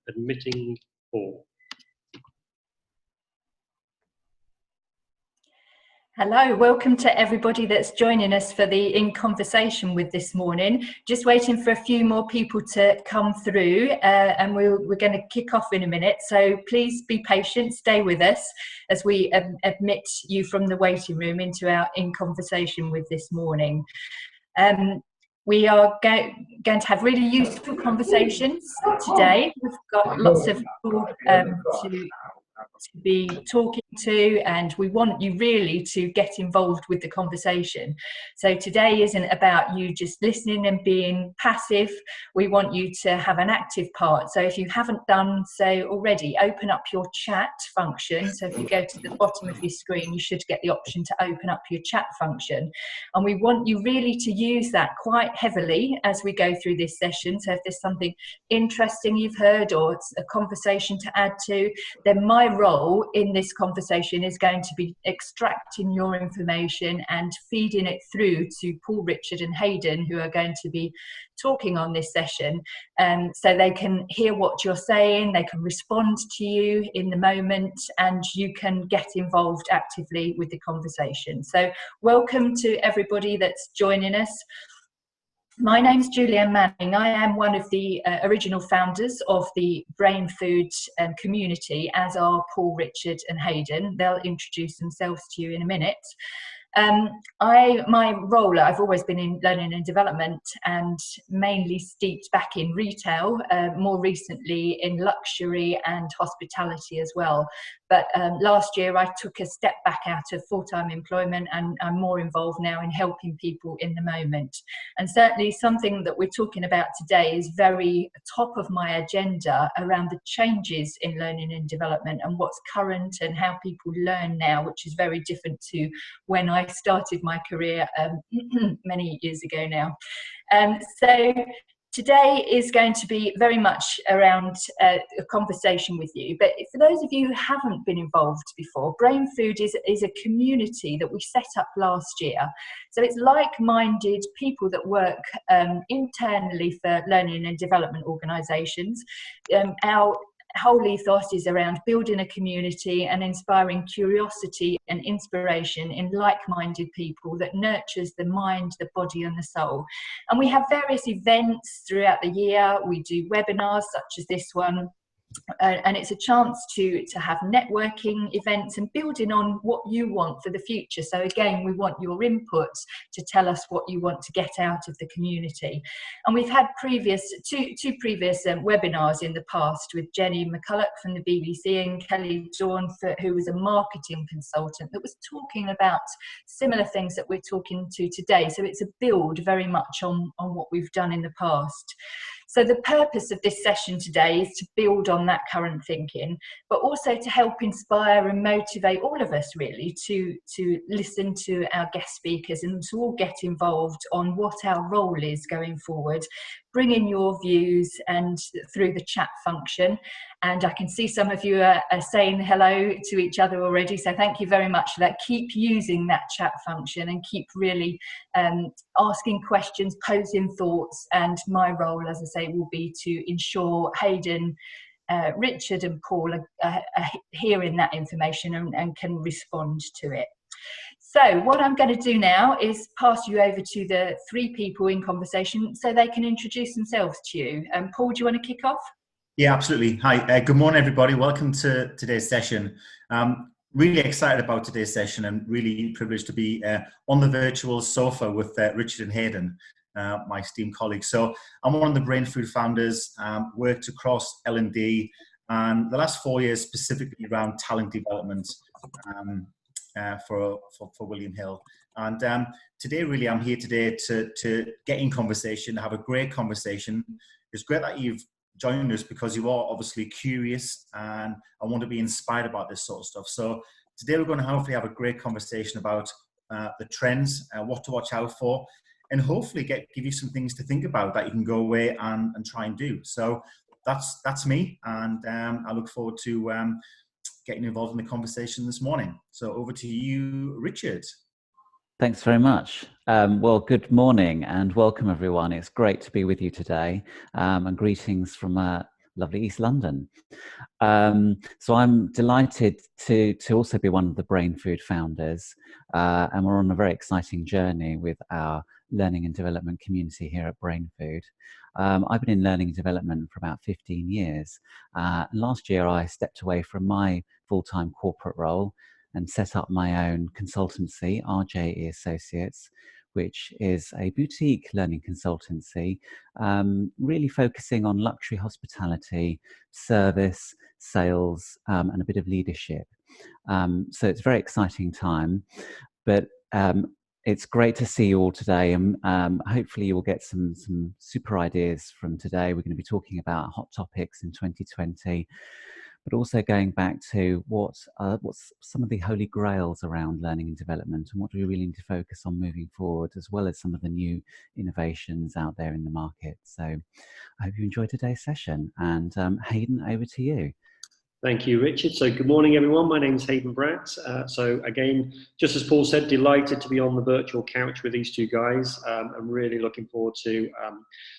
Admitting all. Hello, welcome to everybody that's joining us for the In Conversation with this morning. Just waiting for a few more people to come through and we're going to kick off in a minute. So please be patient, stay with us as we admit you from the waiting room into our In Conversation with this morning. We are going to have really useful conversations today. We've got lots of people to be talking to, and we want you really to get involved with the conversation. So today isn't about you just listening and being passive. We want you to have an active part. So if you haven't done so already, open up your chat function. So if you go to the bottom of your screen, you should get the option to open up your chat function. And we want you really to use that quite heavily as we go through this session. So if there's something interesting you've heard or it's a conversation to add to, then my role in this conversation is going to be extracting your information and feeding it through to Paul, Richard and Haydn, who are going to be talking on this session, so they can hear what you're saying, they can respond to you in the moment, and you can get involved actively with the conversation. So welcome to everybody that's joining us. My name's Julianne Manning. I am one of the original founders of the Brainfood community, as are Paul, Richard and Haydn. They'll introduce themselves to you in a minute. My role, I've always been in learning and development and mainly steeped back in retail, more recently in luxury and hospitality as well. But last year I took a step back out of full-time employment and I'm more involved now in helping people in the moment. And certainly something that we're talking about today is very top of my agenda around the changes in learning and development and what's current and how people learn now, which is very different to when I started my career many years ago now. So today is going to be very much around a conversation with you. But for those of you who haven't been involved before, Brainfood is a community that we set up last year. So it's like-minded people that work internally for learning and development organisations. Our whole ethos is around building a community and inspiring curiosity and inspiration in like-minded people that nurtures the mind, the body and the soul. And we have various events throughout the year. We do webinars such as this one. And it's a chance to have networking events and building on what you want for the future. So again, we want your input to tell us what you want to get out of the community. And we've had two previous webinars in the past with Jenny McCulloch from the BBC and Kelly Dawn, who was a marketing consultant, that was talking about similar things that we're talking to today. So it's a build very much on what we've done in the past. So the purpose of this session today is to build on that current thinking, but also to help inspire and motivate all of us really to listen to our guest speakers and to all get involved on what our role is going forward. Bring in your views and through the chat function. And I can see some of you are saying hello to each other already. So thank you very much for that. Keep using that chat function and keep really asking questions, posing thoughts. And my role, as I say, will be to ensure Haydn, Richard and Paul are hearing that information and can respond to it. So what I'm going to do now is pass you over to the three people in conversation so they can introduce themselves to you. Paul, do you want to kick off? Yeah, absolutely. Hi, good morning, everybody. Welcome to today's session. Really excited about today's session and really privileged to be on the virtual sofa with Richard and Haydn, my esteemed colleagues. So I'm one of the Brainfood founders, worked across L&D, and the last 4 years specifically around talent development for William Hill. And today, really, I'm here today to get in conversation, have a great conversation. It's great that you've joined us because you are obviously curious and I want to be inspired about this sort of stuff. So today we're going to hopefully have a great conversation about the trends, what to watch out for, and hopefully give you some things to think about that you can go away and try and do. So that's me, and I look forward to getting involved in the conversation this morning. So over to you, Richard. Thanks very much. Well, good morning and welcome everyone. It's great to be with you today, and greetings from lovely East London. So I'm delighted to also be one of the Brainfood founders, and we're on a very exciting journey with our learning and development community here at Brainfood. I've been in learning and development for about 15 years. Last year I stepped away from my full-time corporate role and set up my own consultancy, RJE Associates, which is a boutique learning consultancy, really focusing on luxury hospitality, service, sales, and a bit of leadership. So it's a very exciting time, but it's great to see you all today, and hopefully you will get some super ideas from today. We're going to be talking about hot topics in 2020, but also going back to what's some of the holy grails around learning and development, and what do we really need to focus on moving forward, as well as some of the new innovations out there in the market. So I hope you enjoyed today's session, and Haydn, over to you. Thank you, Richard. So good morning, everyone. My name is Haydn Bratt. So again, just as Paul said, delighted to be on the virtual couch with these two guys. I'm really looking forward to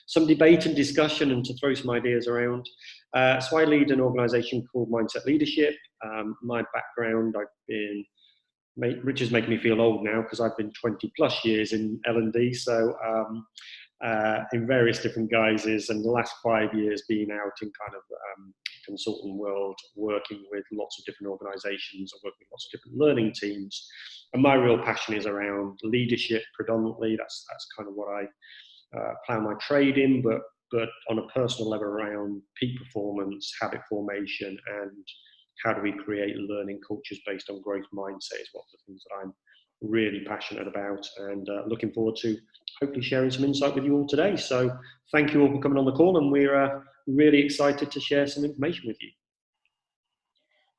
some debate and discussion, and to throw some ideas around. So I lead an organisation called Mindset Leadership. My background, Richard's making me feel old now because I've been 20 plus years in L&D. So in various different guises, and the last 5 years being out in kind of consultant world, working with lots of different organisations, and working with lots of different learning teams. And my real passion is around leadership predominantly. That's kind of what I plough my trade in, but on a personal level around peak performance, habit formation, and how do we create learning cultures based on growth mindset is one of the things that I'm really passionate about, and looking forward to hopefully sharing some insight with you all today. So thank you all for coming on the call, and we're really excited to share some information with you.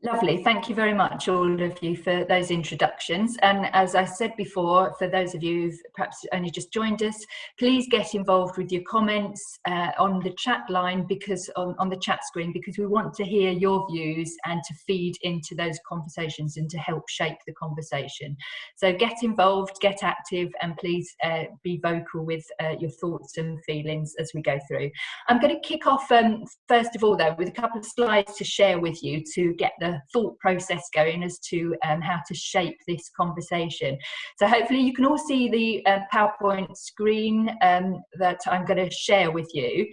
Lovely. Thank you very much, all of you, for those introductions. And as I said before, for those of you who've perhaps only just joined us, please get involved with your comments on the chat line, because on the chat screen, because we want to hear your views and to feed into those conversations and to help shape the conversation. So get involved, get active, and please be vocal with your thoughts and feelings as we go through. I'm going to kick off first of all, though, with a couple of slides to share with you to get the thought process going as to how to shape this conversation. So hopefully you can all see the PowerPoint screen that I'm going to share with you.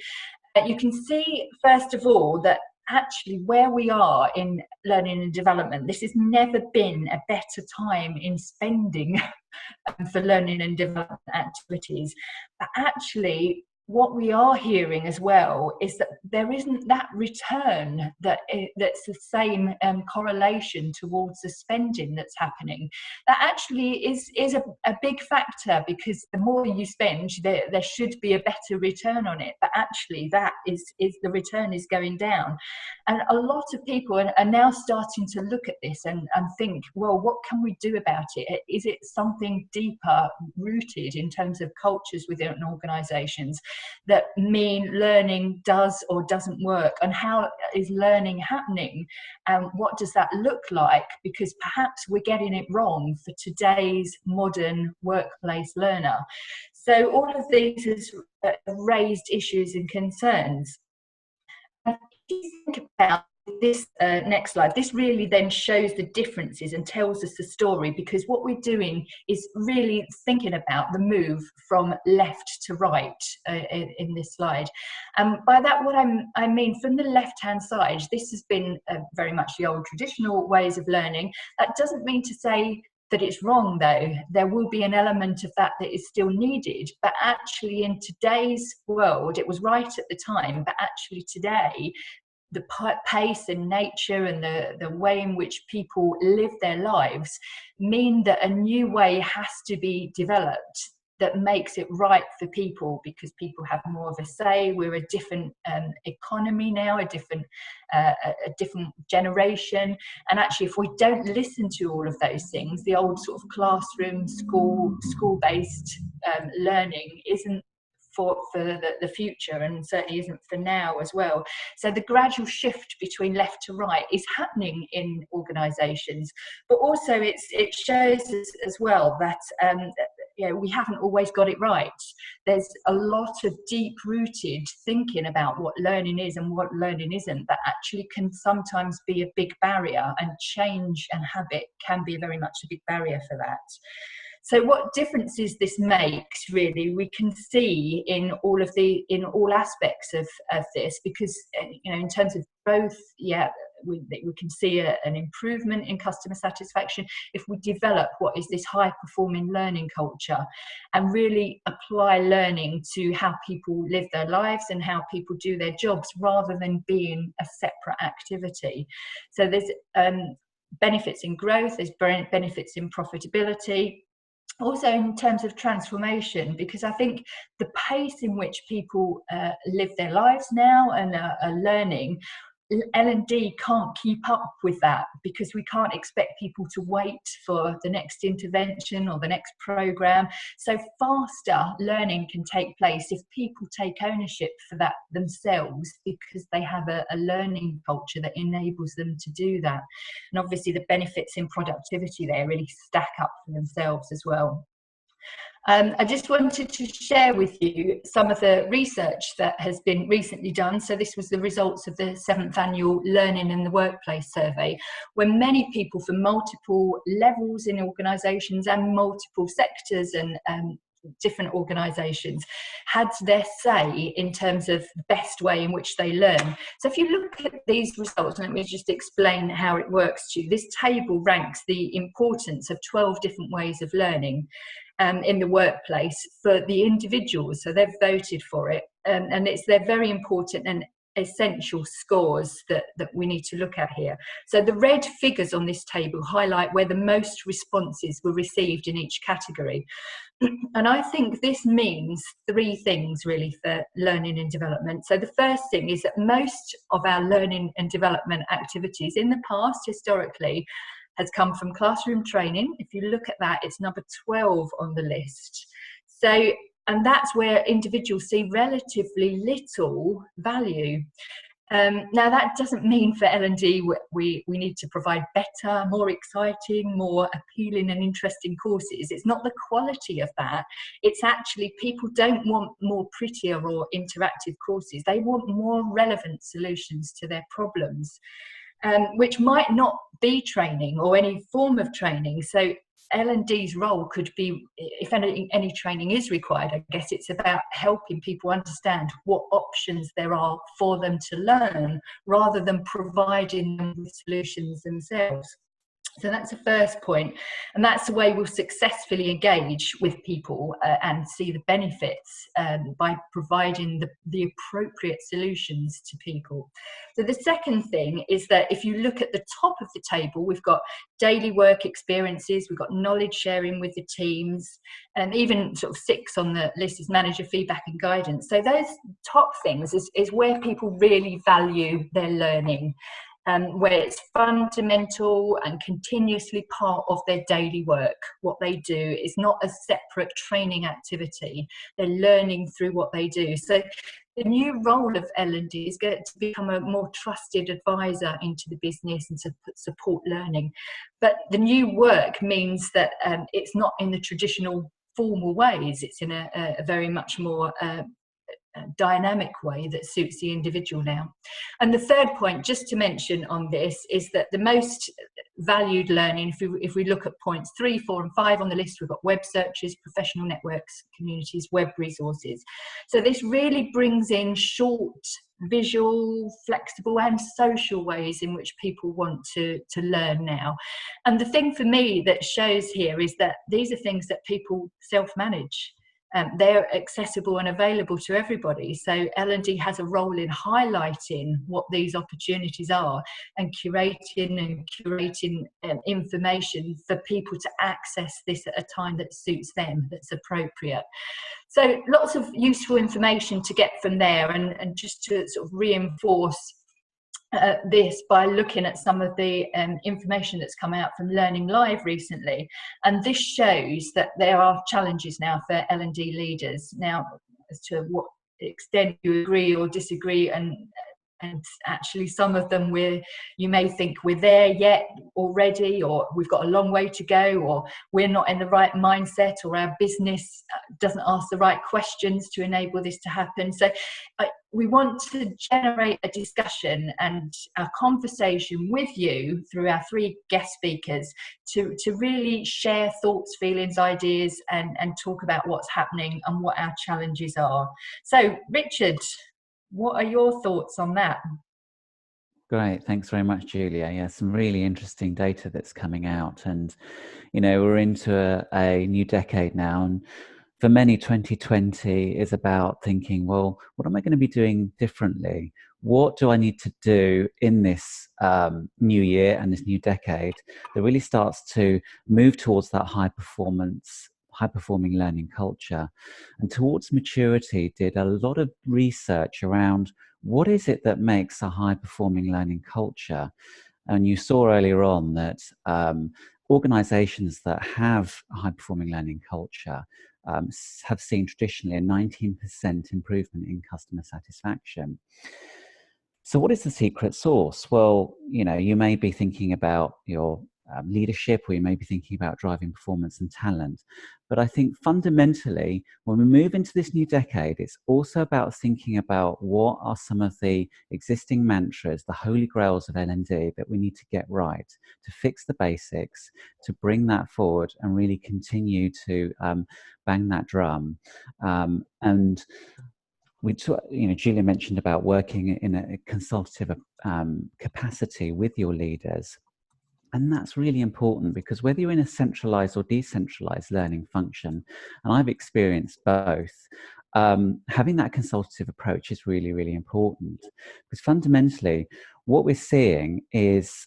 You can see, first of all, that actually where we are in learning and development, this has never been a better time in spending for learning and development activities. But actually, what we are hearing as well is that there isn't that return that's the same correlation towards the spending that's happening. That actually is a big factor, because the more you spend, there should be a better return on it. But actually, that is the return is going down. And a lot of people are now starting to look at this and think, well, what can we do about it? Is it something deeper rooted in terms of cultures within organisations that mean learning does or doesn't work? And how is learning happening? And what does that look like? Because perhaps we're getting it wrong for today's modern workplace learner. So all of these has raised issues and concerns. If you think about this next slide, this really then shows the differences and tells us the story, because what we're doing is really thinking about the move from left to right in this slide. By that, what I mean, from the left-hand side, this has been very much the old traditional ways of learning. That doesn't mean to say that it's wrong, though. There will be an element of that is still needed, but actually in today's world, it was right at the time, but actually today, the pace and nature and the way in which people live their lives mean that a new way has to be developed that makes it right for people, because people have more of a say. We're a different economy now, a different generation. And actually, if we don't listen to all of those things, the old sort of classroom, school-based learning isn't for the future, and certainly isn't for now as well. So the gradual shift between left to right is happening in organisations, but also it shows us as well that we haven't always got it right. There's a lot of deep-rooted thinking about what learning is and what learning isn't that actually can sometimes be a big barrier, and change and habit can be very much a big barrier for that. So what differences this makes, really, we can see in all aspects of this, because in terms of growth, we can see an improvement in customer satisfaction if we develop what is this high performing learning culture and really apply learning to how people live their lives and how people do their jobs, rather than being a separate activity. So there's benefits in growth, there's benefits in profitability. Also in terms of transformation, because I think the pace in which people live their lives now and are learning, L&D can't keep up with that, because we can't expect people to wait for the next intervention or the next program. So faster learning can take place if people take ownership for that themselves, because they have a learning culture that enables them to do that. And obviously the benefits in productivity there really stack up for themselves as well. I just wanted to share with you some of the research that has been recently done. So this was the results of the 7th annual Learning in the Workplace survey, where many people from multiple levels in organisations and multiple sectors and different organisations had their say in terms of the best way in which they learn. So if you look at these results, let me just explain how it works to you. This table ranks the importance of 12 different ways of learning in the workplace for the individuals. So they've voted for it, and they're very important and essential scores that we need to look at here. So the red figures on this table highlight where the most responses were received in each category. And I think this means 3 things really for learning and development. So the first thing is that most of our learning and development activities in the past, historically, has come from classroom training. If you look at that, it's number 12 on the list. So, and that's where individuals see relatively little value. Now that doesn't mean for L&D we need to provide better, more exciting, more appealing and interesting courses. It's not the quality of that. It's actually people don't want more prettier or interactive courses. They want more relevant solutions to their problems, which might not be training or any form of training. So L&D's role could be, if any training is required, I guess it's about helping people understand what options there are for them to learn, rather than providing them with solutions themselves. So that's the first point, and that's the way we'll successfully engage with people and see the benefits by providing the appropriate solutions to people. So the second thing is that if you look at the top of the table, we've got daily work experiences, we've got knowledge sharing with the teams, and even sort of 6 on the list is manager feedback and guidance. So those top things is where people really value their learning. Where it's fundamental and continuously part of their daily work. What they do is not a separate training activity. They're learning through what they do. So the new role of L&D is going to become a more trusted advisor into the business and to support learning. But the new work means that it's not in the traditional formal ways. It's in a very much more dynamic way that suits the individual now. And the third point, just to mention on this, is that the most valued learning, if we look at points 3, 4 and 5 on the list, we've got web searches, professional networks, communities, web resources. So this really brings in short, visual, flexible and social ways in which people want to learn now. And the thing for me that shows here is that these are things that people self-manage. They're accessible and available to everybody. So L&D has a role in highlighting what these opportunities are and curating information for people to access this at a time that suits them, that's appropriate. So lots of useful information to get from there, and just to sort of reinforce this by looking at some of the information that's come out from Learning Live recently. And this shows that there are challenges now for L&D leaders. Now, as to what extent you agree or disagree and and actually some of them you may think we're there yet already, or we've got a long way to go, or we're not in the right mindset, or our business doesn't ask the right questions to enable this to happen. So we want to generate a discussion and a conversation with you through our 3 guest speakers to really share thoughts, feelings, ideas, and talk about what's happening and what our challenges are. So, Richard, what are your thoughts on that? Great, thanks very much, Julia. Yeah, some really interesting data that's coming out, and we're into a new decade now, and for many, 2020 is about thinking, well, what am I going to be doing differently? What do I need to do in this new year and this new decade that really starts to move towards that high-performing learning culture? And Towards Maturity did a lot of research around what is it that makes a high-performing learning culture. And you saw earlier on that organizations that have a high-performing learning culture have seen traditionally a 19% improvement in customer satisfaction. So what is the secret sauce? Well, you may be thinking about your leadership, or you may be thinking about driving performance and talent. But I think fundamentally, when we move into this new decade, it's also about thinking about what are some of the existing mantras, the holy grails of L&D that we need to get right, to fix the basics, to bring that forward and really continue to bang that drum. And Julia mentioned about working in a consultative capacity with your leaders. And that's really important, because whether you're in a centralized or decentralized learning function, and I've experienced both, having that consultative approach is really, really important. Because fundamentally, what we're seeing is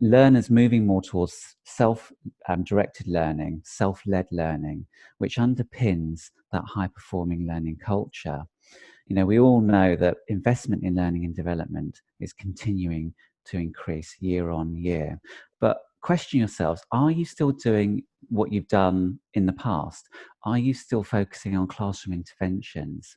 learners moving more towards self-directed learning, self-led learning, which underpins that high-performing learning culture. We all know that investment in learning and development is continuing to increase year on year. But question yourselves, are you still doing what you've done in the past? Are you still focusing on classroom interventions?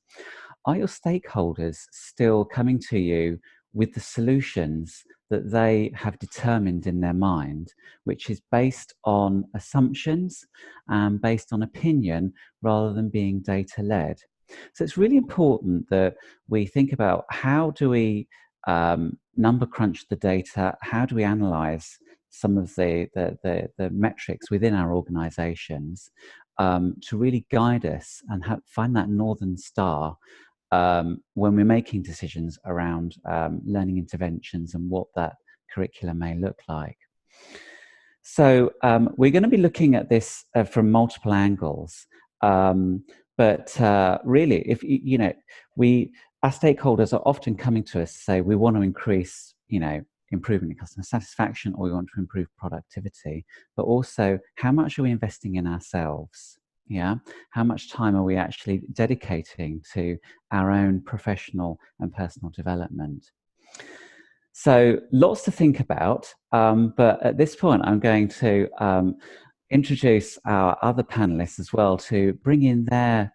Are your stakeholders still coming to you with the solutions that they have determined in their mind, which is based on assumptions and based on opinion rather than being data-led? So it's really important that we think about, how do we number crunch the data? How do we analyze some of the metrics within our organizations to really guide us and find that northern star when we're making decisions around learning interventions and what that curriculum may look like? So we're going to be looking at this from multiple angles. But really, if our stakeholders are often coming to us to say, we want to increase, improvement in customer satisfaction, or we want to improve productivity, but also, how much are we investing in ourselves? Yeah, how much time are we actually dedicating to our own professional and personal development? So lots to think about, but at this point, I'm going to introduce our other panelists as well to bring in their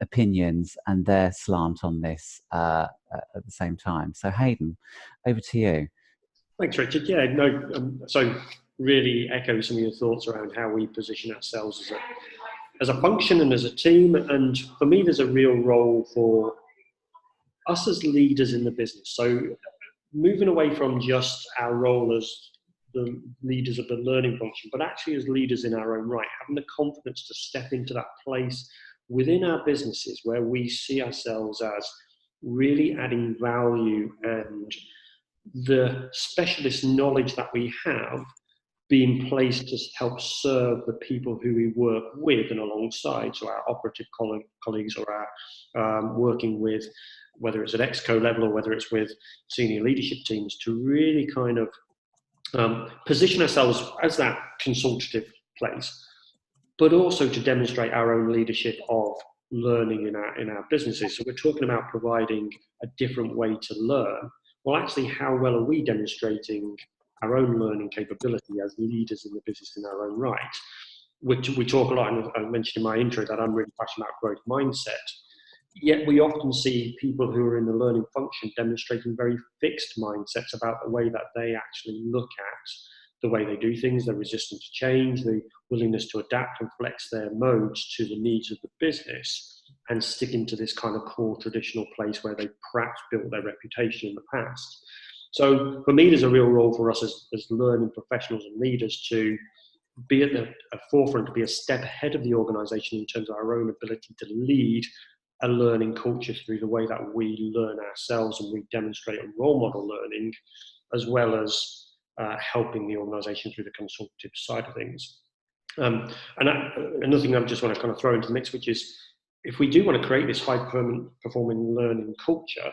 opinions and their slant on this at the same time. So Haydn, over to you. Thanks, Richard. Yeah, no, so really echo some of your thoughts around how we position ourselves as a function and as a team. And for me, there's a real role for us as leaders in the business. So moving away from just our role as the leaders of the learning function, but actually as leaders in our own right, having the confidence to step into that place within our businesses where we see ourselves as really adding value, and the specialist knowledge that we have being placed to help serve the people who we work with and alongside. So our operative colleagues, or our working with, whether it's at exco level or whether it's with senior leadership teams, to really kind of position ourselves as that consultative place, but also to demonstrate our own leadership of learning in our businesses. So we're talking about providing a different way to learn. Well, actually, how well are we demonstrating our own learning capability as leaders in the business in our own right? We talk a lot, and I mentioned in my intro that I'm really passionate about growth mindset. Yet we often see people who are in the learning function demonstrating very fixed mindsets about the way that they actually look at the way they do things, their resistance to change, the willingness to adapt and flex their modes to the needs of the business, and sticking to this kind of core traditional place where they perhaps built their reputation in the past. So for me, there's a real role for us as learning professionals and leaders to be at the forefront, to be a step ahead of the organisation in terms of our own ability to lead a learning culture through the way that we learn ourselves and we demonstrate and role model learning, as well as helping the organisation through the consultative side of things. Another thing I just want to kind of throw into the mix, which is if we do want to create this high performing learning culture,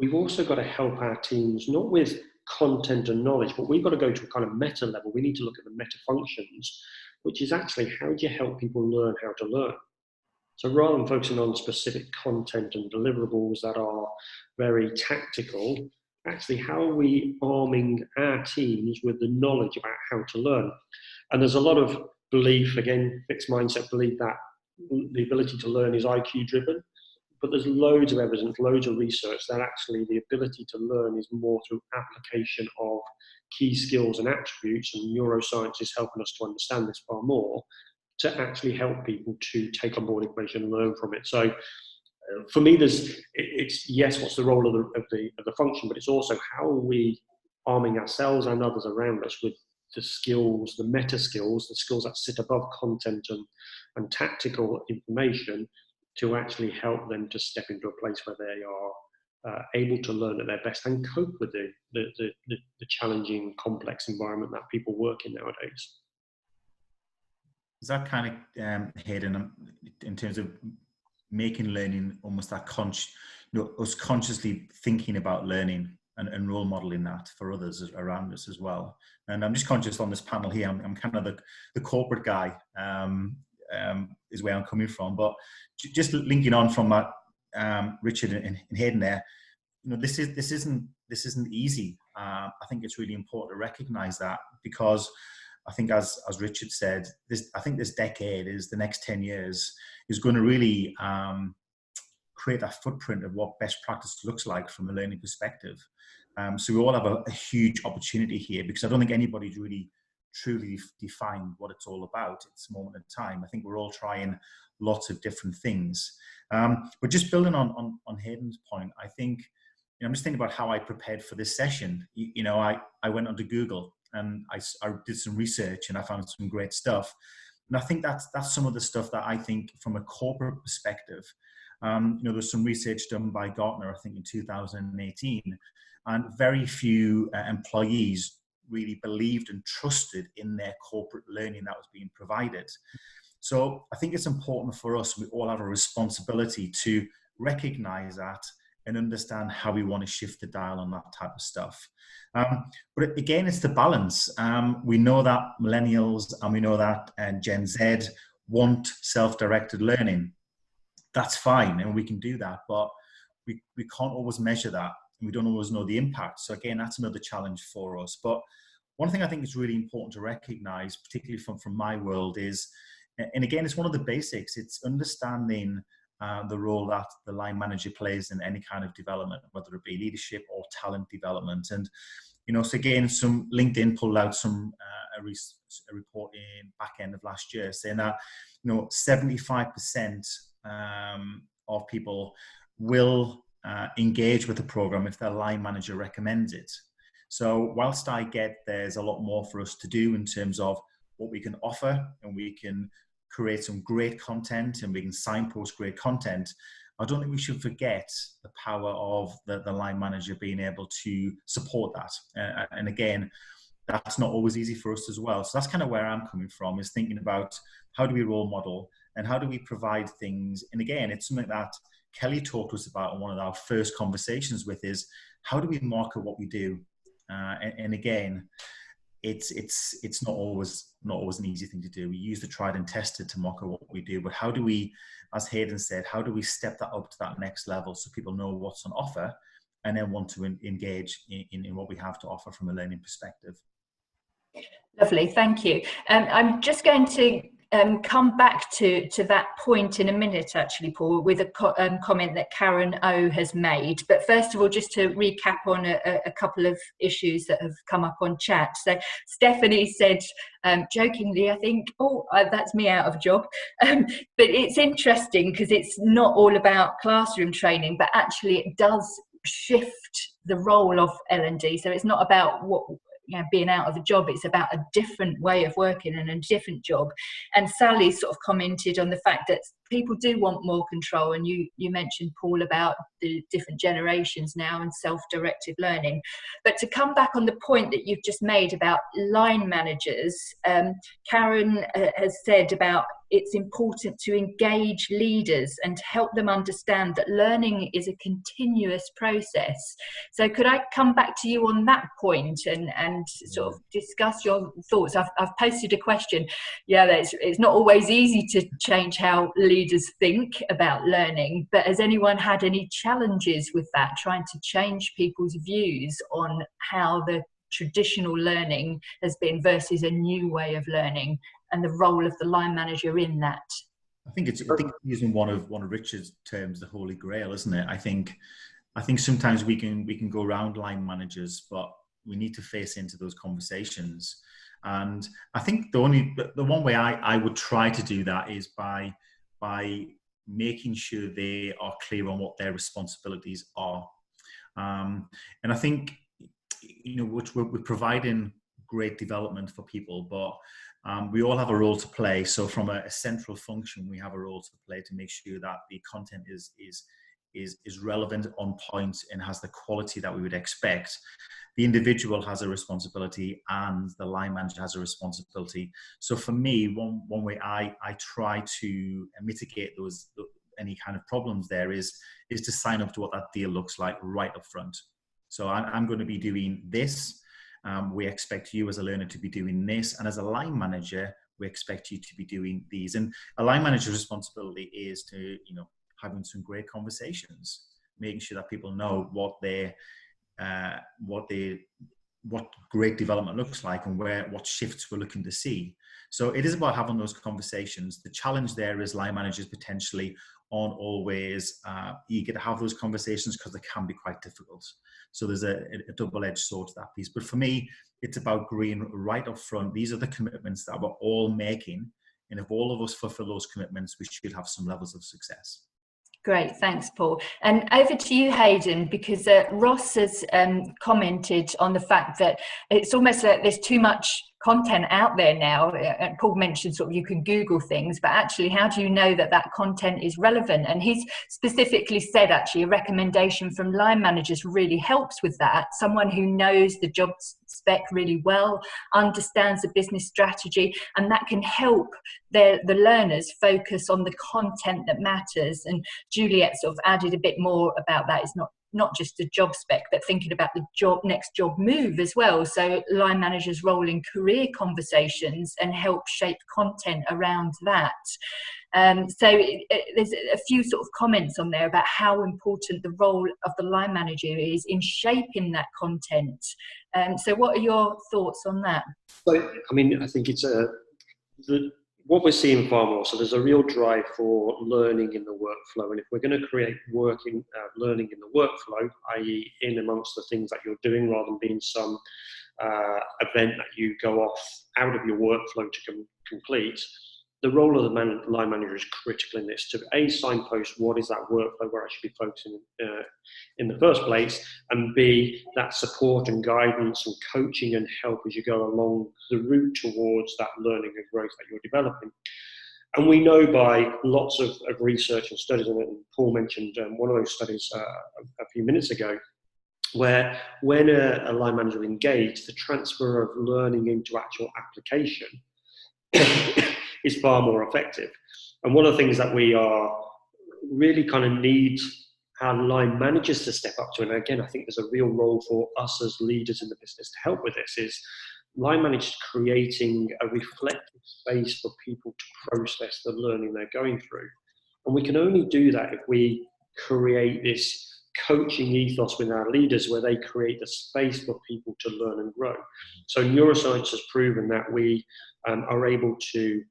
we've also got to help our teams, not with content and knowledge, but we've got to go to a kind of meta level. We need to look at the meta functions, which is actually how do you help people learn how to learn? So rather than focusing on specific content and deliverables that are very tactical, actually how are we arming our teams with the knowledge about how to learn? And there's a lot of belief, again, fixed mindset belief that the ability to learn is IQ driven, but there's loads of evidence, loads of research that actually the ability to learn is more through application of key skills and attributes, and neuroscience is helping us to understand this far more, to actually help people to take on board information and learn from it. So for me, it's yes, what's the role of the function, but it's also how are we arming ourselves and others around us with the skills, the meta skills, the skills that sit above content and tactical information, to actually help them to step into a place where they are able to learn at their best and cope with the challenging, complex environment that people work in nowadays. Is that kind of Haydn, in terms of making learning almost that us consciously thinking about learning and role modeling that for others around us as well? And I'm just conscious on this panel here, I'm kind of the corporate guy, is where I'm coming from. But just linking on from that, Richard and Haydn there, this isn't easy. I think it's really important to recognise that, because I think as Richard said, I think this decade is the next 10 years is going to really create that footprint of what best practice looks like from a learning perspective. So we all have a huge opportunity here, because I don't think anybody's really truly defined what it's all about at this moment in time. I think we're all trying lots of different things. But just building on Haydn's point, I think, I'm just thinking about how I prepared for this session. I went onto Google and I did some research and I found some great stuff. And I think that's some of the stuff that I think from a corporate perspective, there's some research done by Gartner, I think in 2018, and very few employees really believed and trusted in their corporate learning that was being provided. So I think it's important for us, we all have a responsibility to recognize that and understand how we want to shift the dial on that type of stuff. But again, it's the balance. We know that millennials and we know that Gen Z want self-directed learning. That's fine, and we can do that, but we can't always measure that. We don't always know the impact. So again, that's another challenge for us. But one thing I think is really important to recognize, particularly from my world, is, and again, it's one of the basics, it's understanding the role that the line manager plays in any kind of development, whether it be leadership or talent development. And, so again, some LinkedIn pulled out a report in back end of last year saying that, 75% of people will engage with the program if their line manager recommends it. So whilst I get there's a lot more for us to do in terms of what we can offer, and we can create some great content and we can signpost great content, I don't think we should forget the power of the line manager being able to support that. And again, that's not always easy for us as well. So that's kind of where I'm coming from, is thinking about how do we role model and how do we provide things. And again, it's something that Kelly talked to us about in one of our first conversations with, is how do we market what we do? And again, it's not always an easy thing to do. We use the tried and tested to market what we do, but how do we, as Haydn said, how do we step that up to that next level so people know what's on offer and then want to engage in what we have to offer from a learning perspective? Lovely, thank you. I'm just going to come back to that point in a minute, actually, Paul, with a comment that Karen O has made. But first of all, just to recap on a couple of issues that have come up on chat. So Stephanie said, jokingly, I think, that's me out of a job. But it's interesting because it's not all about classroom training, but actually it does shift the role of L&D. So it's not about being out of a job, it's about a different way of working and a different job. And Sally sort of commented on the fact that people do want more control, and you mentioned, Paul, about the different generations now and self-directed learning. But to come back on the point that you've just made about line managers, Karen has said about it's important to engage leaders and help them understand that learning is a continuous process. So could I come back to you on that point and sort of discuss your thoughts? I've posted a question. Yeah, it's not always easy to change how leaders think about learning, but has anyone had any challenges with that, trying to change people's views on how the traditional learning has been versus a new way of learning, and the role of the line manager in that? I think using one of Richard's terms, the Holy Grail, isn't it? I think sometimes we can go around line managers, but we need to face into those conversations. And I think the one way I would try to do that is by making sure they are clear on what their responsibilities are. And I think, we're providing great development for people, but we all have a role to play. So from a central function, we have a role to play to make sure that the content is relevant, on point, and has the quality that we would expect. The individual has a responsibility and the line manager has a responsibility. So for me, one way I try to mitigate any kind of problems there is to sign up to what that deal looks like right up front. So I'm going to be doing this. We expect you as a learner to be doing this. And as a line manager, we expect you to be doing these. And a line manager's responsibility is to, having some great conversations, making sure that people know what great development looks like and what shifts we're looking to see. So it is about having those conversations. The challenge there is line managers potentially aren't always eager to have those conversations because they can be quite difficult. So there's a double-edged sword to that piece. But for me, it's about agreeing right up front. These are the commitments that we're all making. And if all of us fulfill those commitments, we should have some levels of success. Great, thanks, Paul. And over to you, Haydn, because Ross has commented on the fact that it's almost like there's too much content out there now. And Paul mentioned sort of you can Google things, but actually, how do you know that content is relevant? And he's specifically said, actually, a recommendation from line managers really helps with that. Someone who knows the job spec really well, understands the business strategy, and that can help the learners focus on the content that matters. And Juliet sort of added a bit more about that. It's not just the job spec, but thinking about the next job move as well. So line managers' role in career conversations and help shape content around that. There's a few sort of comments on there about how important the role of the line manager is in shaping that content. So what are your thoughts on that? So, I think it's what we're seeing far more. So there's a real drive for learning in the workflow. And if we're going to create learning in the workflow, i.e. in amongst the things that you're doing, rather than being some event that you go off out of your workflow to complete, the role of the line manager is critical in this, to A, signpost what is that workflow we're actually focusing in the first place, and B, that support and guidance and coaching and help as you go along the route towards that learning and growth that you're developing. And we know by lots of research and studies, and Paul mentioned one of those studies a few minutes ago, where when a line manager is engaged, the transfer of learning into actual application is far more effective. And one of the things that we are really kind of need our line managers to step up to, and again, I think there's a real role for us as leaders in the business to help with this, is line managers creating a reflective space for people to process the learning they're going through. And we can only do that if we create this coaching ethos with our leaders where they create the space for people to learn and grow. So neuroscience has proven that we are able to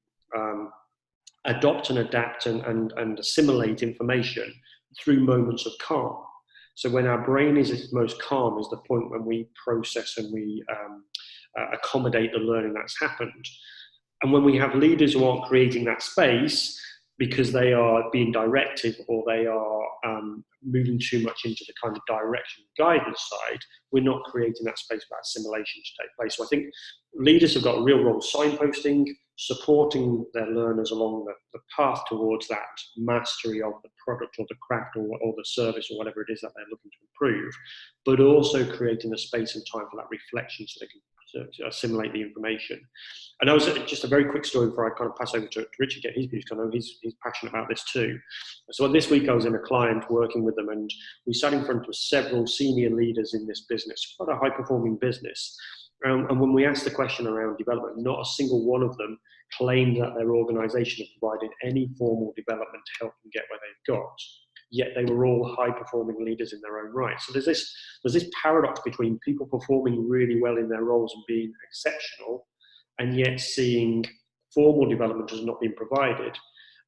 adopt and adapt and assimilate information through moments of calm. So when our brain is at its most calm is the point when we process and we accommodate the learning that's happened. And when we have leaders who aren't creating that space because they are being directive or they are moving too much into the kind of direction guidance side, we're not creating that space for assimilation to take place. So I think leaders have got a real role signposting, supporting their learners along the path towards that mastery of the product or the craft or the service or whatever it is that they're looking to improve, but also creating the space and time for that reflection so they can to assimilate the information. And that was just a very quick story before I kind of pass over to Richard, get his views, because I know he's passionate about this too. So this week I was in a client working with them, and we sat in front of several senior leaders in this business, quite a high-performing business. And when we asked the question around development, not a single one of them claimed that their organisation had provided any formal development to help them get where they've got. Yet they were all high-performing leaders in their own right. So there's this paradox between people performing really well in their roles and being exceptional, and yet seeing formal development has not been provided.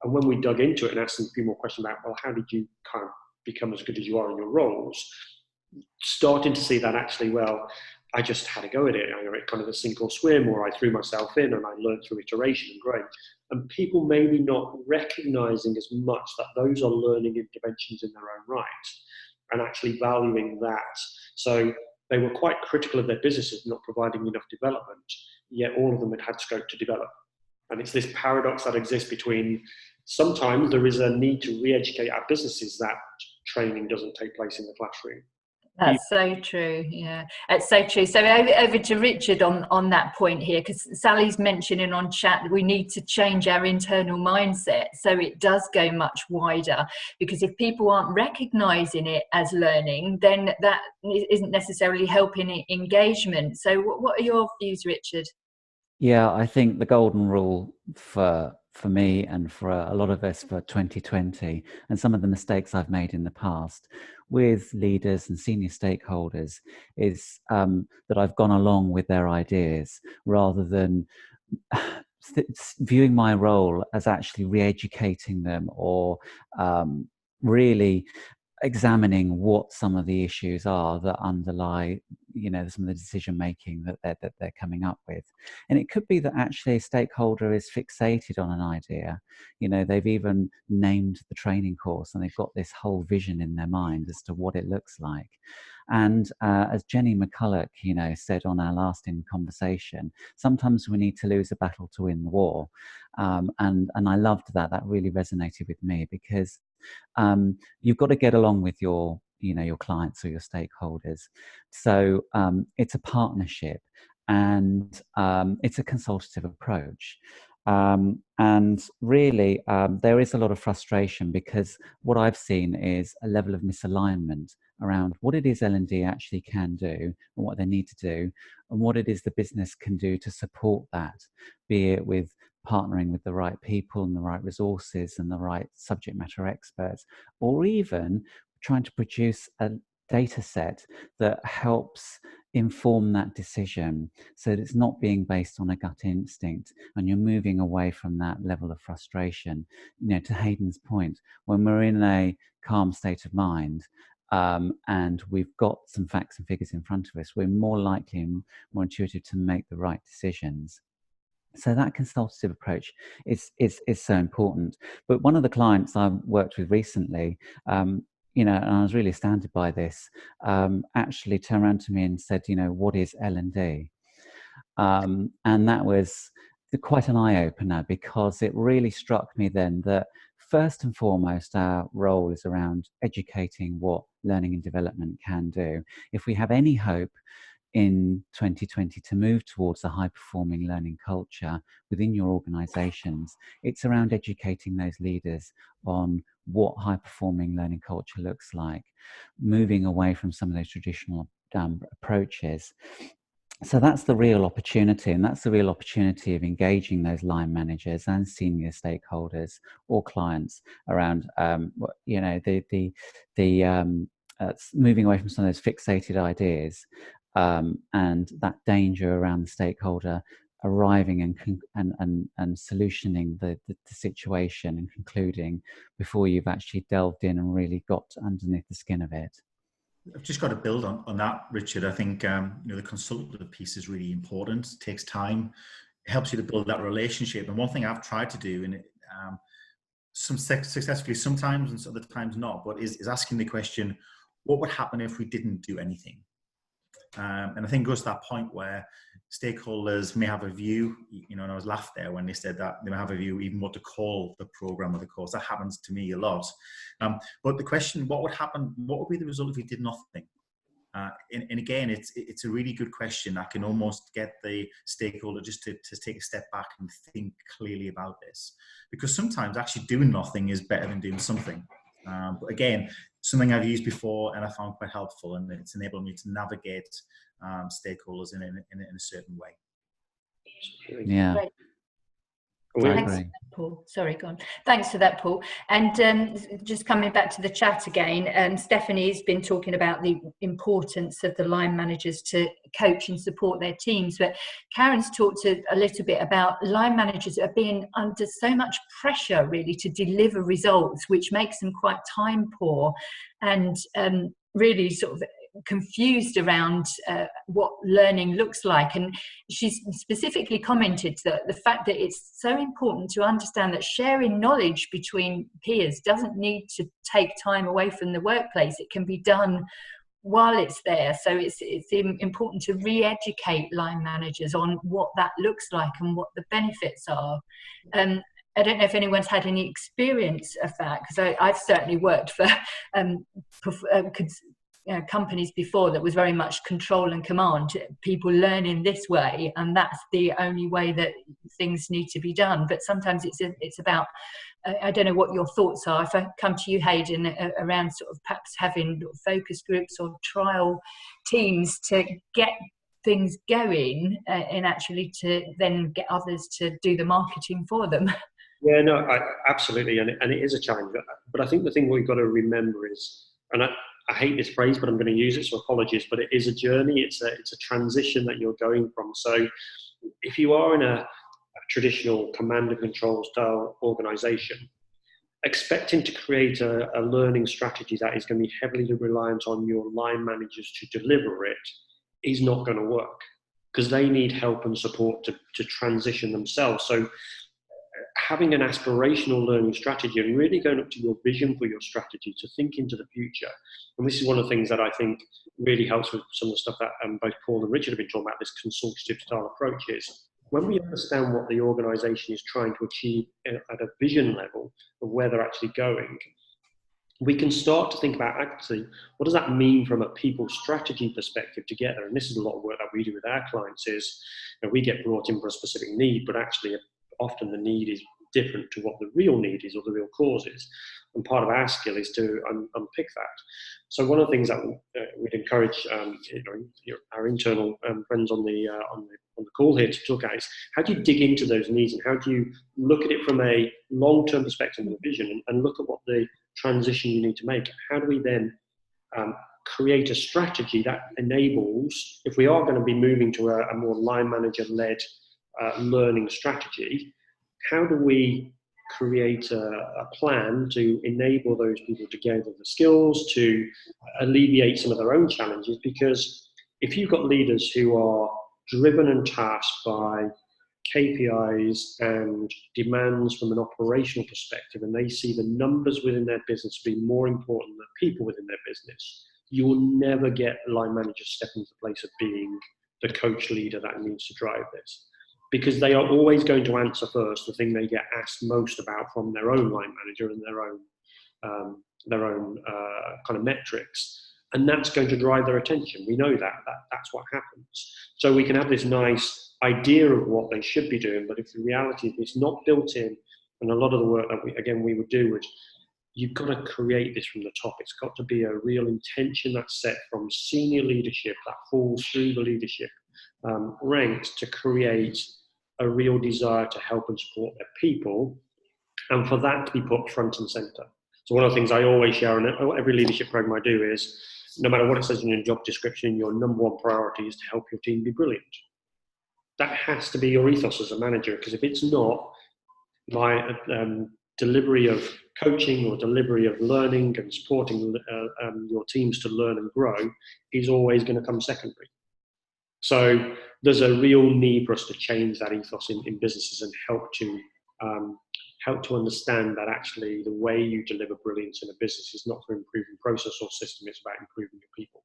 And when we dug into it and asked them a few more questions about, well, how did you kind of become as good as you are in your roles? Starting to see that actually, well, I just had a go at it. I know it kind of a sink or swim, or I threw myself in and I learned through iteration and growing. And people maybe not recognizing as much that those are learning interventions in their own right and actually valuing that. So they were quite critical of their businesses not providing enough development, yet all of them had scope to develop. And it's this paradox that exists between sometimes there is a need to re-educate our businesses that training doesn't take place in the classroom. That's so true. Yeah, it's so true. So over to Richard on that point here, because Sally's mentioning on chat that we need to change our internal mindset so it does go much wider, because if people aren't recognizing it as learning, then that isn't necessarily helping engagement. So what are your views, Richard? Yeah, I think the golden rule for me and for a lot of us for 2020, and some of the mistakes I've made in the past with leaders and senior stakeholders, is that I've gone along with their ideas rather than viewing my role as actually re-educating them or really examining what some of the issues are that underlie, some of the decision making that they're coming up with. And it could be that actually a stakeholder is fixated on an idea. They've even named the training course and they've got this whole vision in their mind as to what it looks like. And as Jenny McCulloch, said on our last in conversation, sometimes we need to lose a battle to win the war. And I loved that. That really resonated with me, because you've got to get along with your clients or your stakeholders. So it's a partnership, and it's a consultative approach. And really, there is a lot of frustration, because what I've seen is a level of misalignment around what it is L&D actually can do and what they need to do, and what it is the business can do to support that, be it with partnering with the right people and the right resources and the right subject matter experts, or even trying to produce a data set that helps inform that decision so that it's not being based on a gut instinct and you're moving away from that level of frustration. To Haydn's point, when we're in a calm state of mind, and we've got some facts and figures in front of us, we're more likely and more intuitive to make the right decisions. So that consultative approach is so important. But one of the clients I worked with recently, and I was really astounded by this, actually turned around to me and said, what is L&D? And that was quite an eye-opener, because it really struck me then that first and foremost, our role is around educating what learning and development can do. If we have any hope in 2020 to move towards a high-performing learning culture within your organizations, it's around educating those leaders on what high-performing learning culture looks like, moving away from some of those traditional approaches. So that's the real opportunity, and that's the real opportunity of engaging those line managers and senior stakeholders or clients around, moving away from some of those fixated ideas, and that danger around the stakeholder arriving and solutioning the situation and concluding before you've actually delved in and really got underneath the skin of it. I've just got to build on that, Richard. I think the consultative piece is really important. It takes time. It helps you to build that relationship. And one thing I've tried to do, and successfully sometimes and other times not, but is asking the question, what would happen if we didn't do anything? And I think it goes to that point where stakeholders may have a view, and I was laughed there when they said that they may have a view even what to call the program or the course. That happens to me a lot. But the question, what would happen, what would be the result if we did nothing? And again, it's a really good question that can almost get the stakeholder just to take a step back and think clearly about this. Because sometimes actually doing nothing is better than doing something. But again, something I've used before and I found quite helpful, and it's enabled me to navigate stakeholders in a certain way. Yeah. Great. Thanks for that, Paul. Sorry, go on. Thanks for that, Paul. And just coming back to the chat again, Stephanie's been talking about the importance of the line managers to coach and support their teams, but Karen's talked a little bit about line managers are being under so much pressure really to deliver results, which makes them quite time poor and really sort of confused around what learning looks like. And she's specifically commented that the fact that it's so important to understand that sharing knowledge between peers doesn't need to take time away from the workplace. It can be done while it's there. So it's important to re-educate line managers on what that looks like and what the benefits are. I don't know if anyone's had any experience of that, because I've certainly worked for companies before that was very much control and command, people learn in this way and that's the only way that things need to be done. But sometimes it's about I don't know what your thoughts are. If I come to you, Haydn, around sort of perhaps having focus groups or trial teams to get things going and actually to then get others to do the marketing for them. Yeah, no, absolutely, and it is a challenge. But I think the thing we've got to remember is, and I hate this phrase, but I'm going to use it, so apologies, but it is a journey. It's a transition that you're going from. So if you are in a traditional command and control style organization, expecting to create a learning strategy that is going to be heavily reliant on your line managers to deliver it is not going to work, because they need help and support to transition themselves. So having an aspirational learning strategy and really going up to your vision for your strategy to think into the future. And this is one of the things that I think really helps with some of the stuff that both Paul and Richard have been talking about, this consultative style approach is, when we understand what the organisation is trying to achieve at a vision level of where they're actually going, we can start to think about actually, what does that mean from a people strategy perspective together? And this is a lot of work that we do with our clients is, we get brought in for a specific need, but actually often the need is different to what the real need is or the real cause is. And part of our skill is to unpick that. So one of the things that we'd encourage our internal friends on the call here to look at is, how do you dig into those needs and how do you look at it from a long-term perspective and vision and look at what the transition you need to make? How do we then create a strategy that enables, if we are going to be moving to a more line manager-led learning strategy, how do we create a plan to enable those people to gather the skills, to alleviate some of their own challenges? Because if you've got leaders who are driven and tasked by KPIs and demands from an operational perspective, and they see the numbers within their business being more important than people within their business, you will never get line managers stepping into the place of being the coach leader that needs to drive this. Because they are always going to answer first the thing they get asked most about from their own line manager and their own kind of metrics, and that's going to drive their attention. We know that's what happens. So we can have this nice idea of what they should be doing, but if the reality is it's not built in, and a lot of the work that we would do is, you've got to create this from the top. It's got to be a real intention that's set from senior leadership that falls through the leadership ranks to create a real desire to help and support their people, and for that to be put front and center. So one of the things I always share in every leadership program I do is, no matter what it says in your job description, your number one priority is to help your team be brilliant. that has to be your ethos as a manager, because if it's not, my delivery of coaching or delivery of learning and supporting your teams to learn and grow is always going to come secondary. So there's a real need for us to change that ethos in businesses and help to understand that actually the way you deliver brilliance in a business is not through improving process or system, it's about improving your people.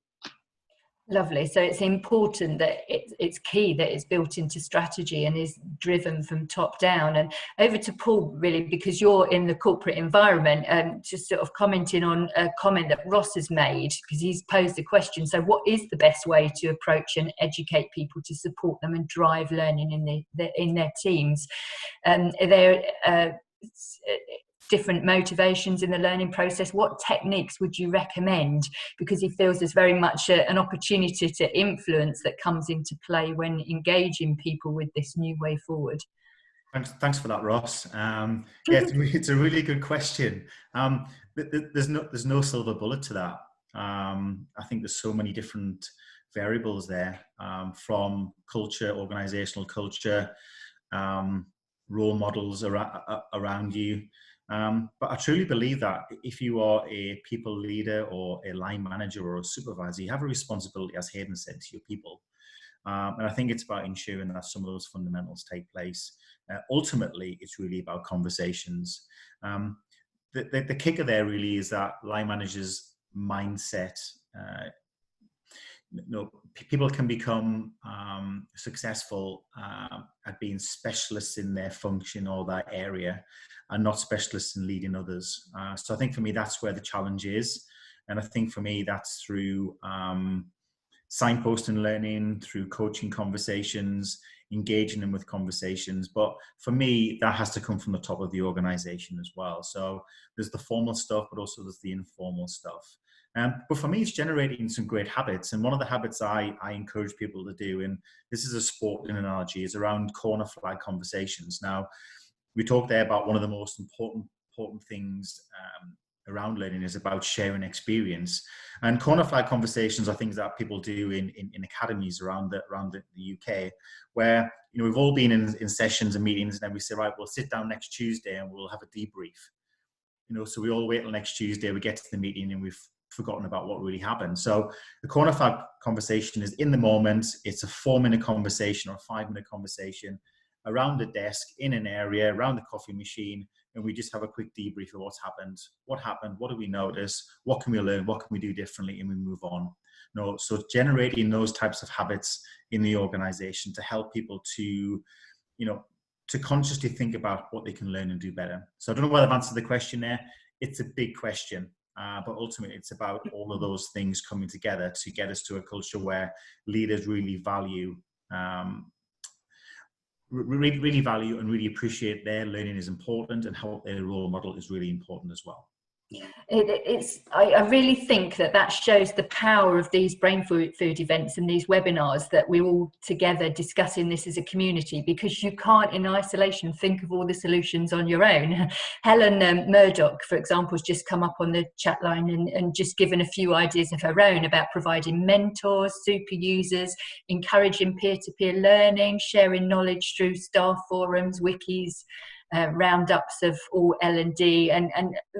Lovely. So it's important that it's key that it's built into strategy and is driven from top down. And over to Paul, really, because you're in the corporate environment, just sort of commenting on a comment that Ross has made, because he's posed the question. So what is the best way to approach and educate people to support them and drive learning in their teams? Are there different motivations in the learning process? What techniques would you recommend? Because he feels there's very much an opportunity to influence that comes into play when engaging people with this new way forward. Thanks for that, Ross. It's a really good question. There's no silver bullet to that. I think there's so many different variables there, from culture, organizational culture, role models around you. But I truly believe that if you are a people leader or a line manager or a supervisor, you have a responsibility, as Haydn said, to your people. And I think it's about ensuring that some of those fundamentals take place. Ultimately, it's really about conversations. The kicker there really is that line managers' mindset. People can become successful at being specialists in their function or that area, and not specialists in leading others. So I think for me, that's where the challenge is. And I think for me, that's through signposting learning, through coaching conversations, engaging them with conversations. But for me, that has to come from the top of the organization as well. So there's the formal stuff, but also there's the informal stuff. But for me, it's generating some great habits. And one of the habits I encourage people to do, and this is a sporting analogy, is around corner flag conversations. Now, we talked there about one of the most important things around learning is about sharing experience. And corner flag conversations are things that people do in academies around the UK, where we've all been in sessions and meetings, and then we say, right, we'll sit down next Tuesday and we'll have a debrief. So we all wait till next Tuesday, we get to the meeting and we've forgotten about what really happened. So the corner flag conversation is in the moment. It's a 4-minute conversation or a 5-minute conversation around the desk, in an area, around the coffee machine, and we just have a quick debrief of what's happened, what do we notice, what can we learn, what can we do differently, and we move on. So generating those types of habits in the organization to help people to consciously think about what they can learn and do better. So I don't know whether I've answered the question there. It's a big question, but ultimately it's about all of those things coming together to get us to a culture where leaders really value and really appreciate their learning is important, and how their role model is really important as well. I really think that shows the power of these Brainfood events and these webinars, that we're all together discussing this as a community, because you can't in isolation think of all the solutions on your own. Helen Murdoch, for example, has just come up on the chat line and just given a few ideas of her own about providing mentors, super users, encouraging peer-to-peer learning, sharing knowledge through staff forums, wikis, roundups of all L&D, and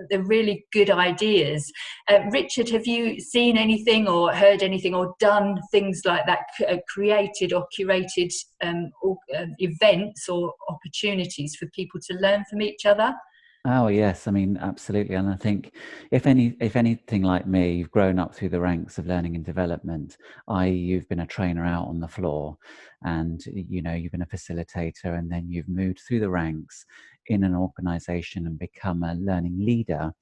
the really good ideas. Richard, have you seen anything or heard anything or done things like that, created or curated events or opportunities for people to learn from each other? Oh yes, I mean, absolutely. And I think if anything like me, you've grown up through the ranks of learning and development, i.e. you've been a trainer out on the floor, and you've been a facilitator, and then you've moved through the ranks in an organization and become a learning leader.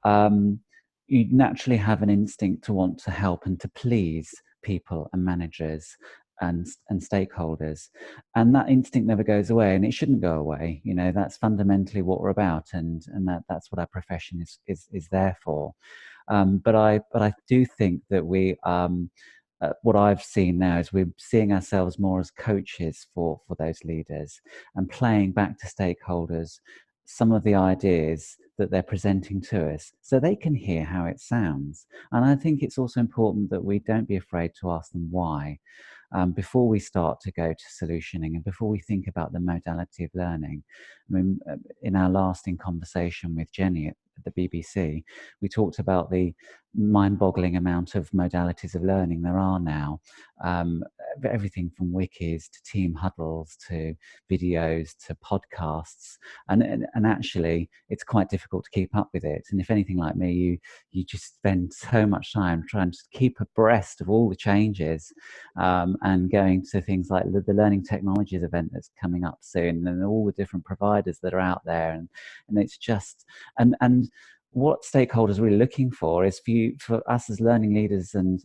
You naturally have an instinct to want to help and to please people and managers and stakeholders, and that instinct never goes away, and it shouldn't go away. That's fundamentally what we're about, and that's what our profession is there for. But I do think that we what I've seen now is we're seeing ourselves more as coaches for those leaders, and playing back to stakeholders some of the ideas that they're presenting to us, so they can hear how it sounds. And I think it's also important that we don't be afraid to ask them why. before we start to go to solutioning and before we think about the modality of learning. I mean, in our lasting conversation with Jenny at the BBC, we talked about the mind-boggling amount of modalities of learning there are now. Everything from wikis to team huddles to videos to podcasts, and actually it's quite difficult to keep up with it. And if anything like me, you just spend so much time trying to keep abreast of all the changes, and going to things like the Learning Technologies event that's coming up soon, and all the different providers that are out there, and it's just and what stakeholders are really looking for is for us as learning leaders and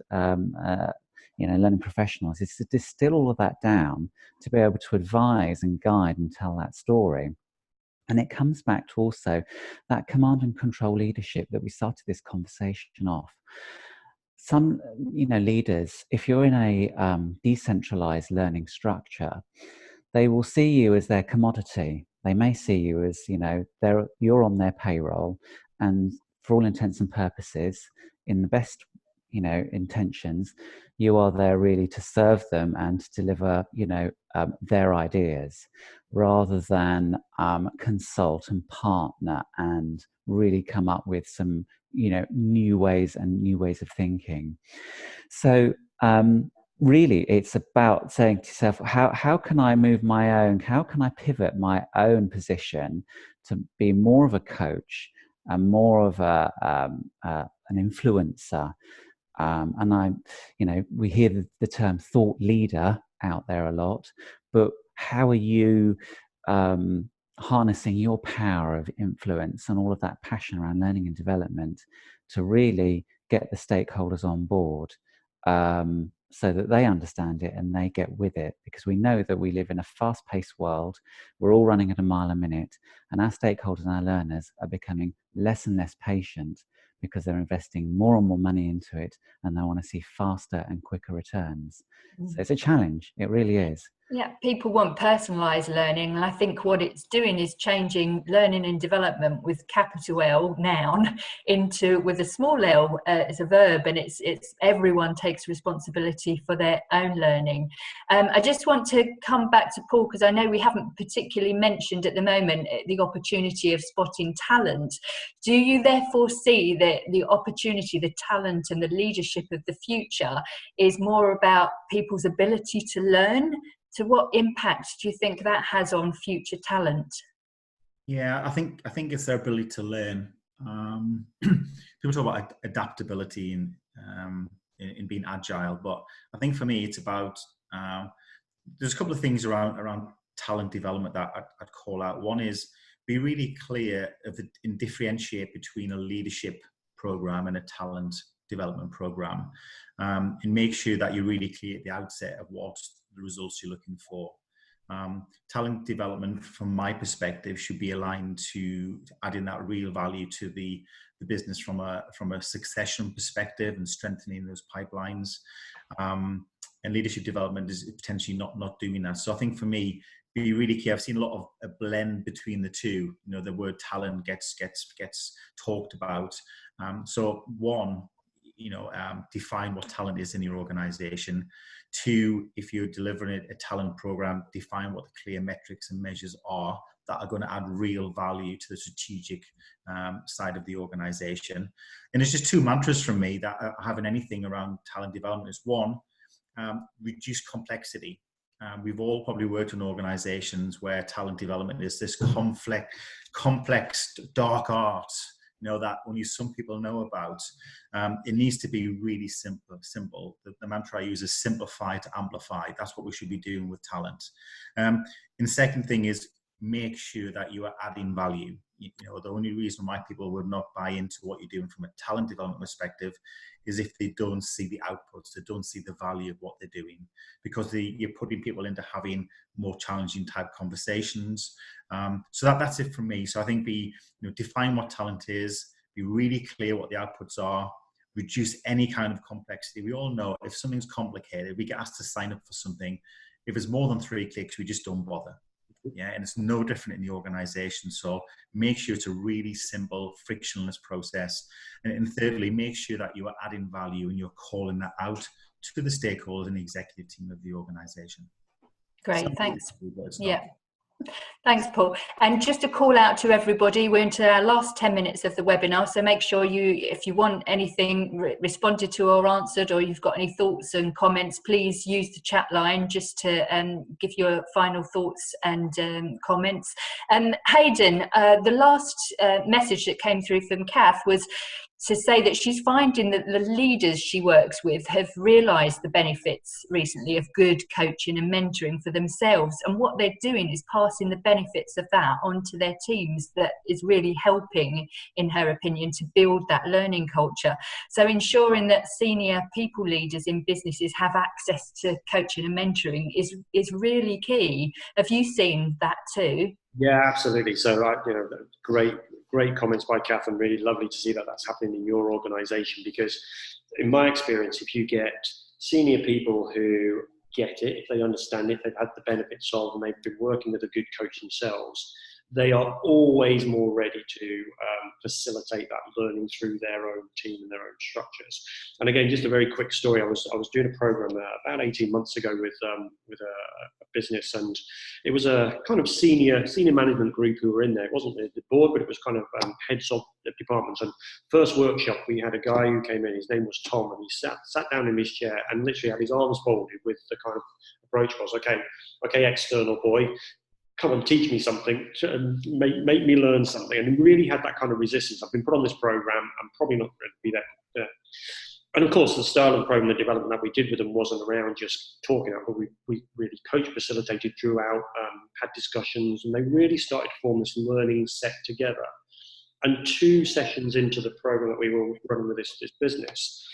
learning professionals, is to distill all of that down to be able to advise and guide and tell that story. And it comes back to also that command and control leadership that we started this conversation off. Some leaders, if you're in a decentralized learning structure, they will see you as their commodity. They may see you as, you're on their payroll, and for all intents and purposes, in the best, intentions, you are there really to serve them and to deliver, their ideas, rather than consult and partner and really come up with some, new ways of thinking. So, really, it's about saying to yourself, how can I move my own, how can I pivot my own position to be more of a coach and more of an influencer? And we hear the term thought leader out there a lot, but how are you harnessing your power of influence and all of that passion around learning and development to really get the stakeholders on board, so that they understand it and they get with it? Because we know that we live in a fast-paced world. We're all running at a mile a minute, and our stakeholders and our learners are becoming less and less patient because they're investing more and more money into it, and they want to see faster and quicker returns. So it's a challenge. It really is. Yeah, people want personalised learning, and I think what it's doing is changing learning and development with capital L, noun, into with a small l as a verb, and it's everyone takes responsibility for their own learning. I just want to come back to Paul, because I know we haven't particularly mentioned at the moment the opportunity of spotting talent. Do you therefore see that the opportunity, the talent and the leadership of the future is more about people's ability to learn? So what impact do you think that has on future talent? Yeah, I think it's their ability to learn. People talk about adaptability and in being agile, but I think for me it's about there's a couple of things around talent development that I'd call out. One is be really clear and differentiate between a leadership program and a talent development program, and make sure that you're really clear at the outset of what the results you're looking for. Talent development, from my perspective, should be aligned to adding that real value to the business from a succession perspective and strengthening those pipelines. And leadership development is potentially not doing that. So I think for me, be really clear. I've seen a lot of a blend between the two. The word talent gets talked about. So one, define what talent is in your organization. Two, if you're delivering a talent program, define what the clear metrics and measures are that are going to add real value to the strategic side of the organization. And it's just two mantras from me that I have in anything around talent development. Is one, reduce complexity. We've all probably worked in organizations where talent development is this complex dark art, that only some people know about. It needs to be really simple. The mantra I use is simplify to amplify. That's what we should be doing with talent. And the second thing is make sure that you are adding value. The only reason why people would not buy into what you're doing from a talent development perspective is if they don't see the outputs, they don't see the value of what they're doing, because you're putting people into having more challenging type conversations. So that's it from me. So I think define what talent is, be really clear what the outputs are, reduce any kind of complexity. We all know if something's complicated, we get asked to sign up for something. If it's more than 3 clicks, we just don't bother. Yeah, and it's no different in the organization. So make sure it's a really simple, frictionless process. And thirdly, make sure that you are adding value and you're calling that out to the stakeholders and the executive team of the organisation. Great, thanks. Yeah. Thanks, Paul. And just a call out to everybody, we're into our last 10 minutes of the webinar, so make sure you, if you want anything responded to or answered, or you've got any thoughts and comments, please use the chat line just to give your final thoughts and comments. Haydn, the last message that came through from Kath was to say that she's finding that the leaders she works with have realised the benefits recently of good coaching and mentoring for themselves, and what they're doing is passing the benefits of that onto their teams. That is really helping, in her opinion, to build that learning culture. So ensuring that senior people leaders in businesses have access to coaching and mentoring is really key. Have you seen that too? Yeah, absolutely. So, great comments by Kath, and really lovely to see that that's happening in your organisation, because in my experience, if you get senior people who get it, if they understand it, they've had the benefits of, and they've been working with a good coach themselves, they are always more ready to facilitate that learning through their own team and their own structures. And again, just a very quick story. I was doing a program about 18 months ago with a business, and it was a kind of senior management group who were in there. It wasn't the board, but it was kind of heads of the departments. And first workshop, we had a guy who came in. His name was Tom, and he sat down in his chair and literally had his arms folded with the kind of approach was, okay, external boy, come and teach me something, and make me learn something. And he really had that kind of resistance. I've been put on this program, I'm probably not going to be there. And of course, the style of the program, the development that we did with them wasn't around just talking out, but we really coached, facilitated, drew out, had discussions, and they really started to form this learning set together. And 2 sessions into the program that we were running with this business,